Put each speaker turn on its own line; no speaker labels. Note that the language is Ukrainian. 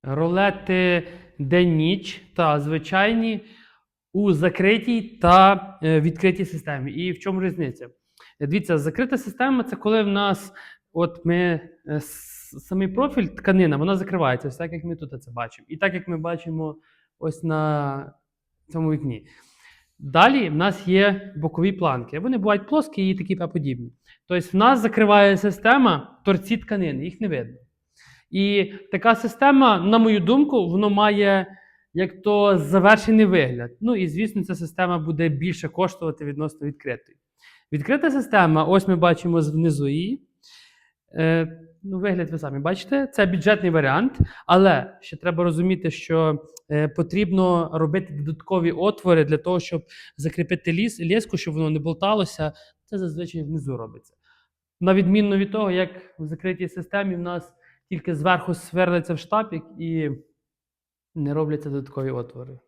Ролети день-ніч та звичайні у закритій та відкритій системі. І в чому різниця? Дивіться, закрита система – це коли в нас самий профіль, тканина, вона закривається, ось так, як ми тут це бачимо. І так, як ми бачимо ось на цьому вікні. Далі в нас є бокові планки. Вони бувають плоскі і такі подібні. Тобто в нас закриває система торці тканини, їх не видно. І така система, на мою думку, воно має як то завершений вигляд. Ну і, звісно, ця система буде більше коштувати відносно відкритої. Відкрита система, ось ми бачимо внизу її. Вигляд ви самі бачите, це бюджетний варіант, але ще треба розуміти, що потрібно робити додаткові отвори для того, щоб закріпити леску, щоб воно не болталося. Це зазвичай внизу робиться. На відміну від того, як в закритій системі в нас тільки зверху сверлиться в штапік і не робляться додаткові отвори.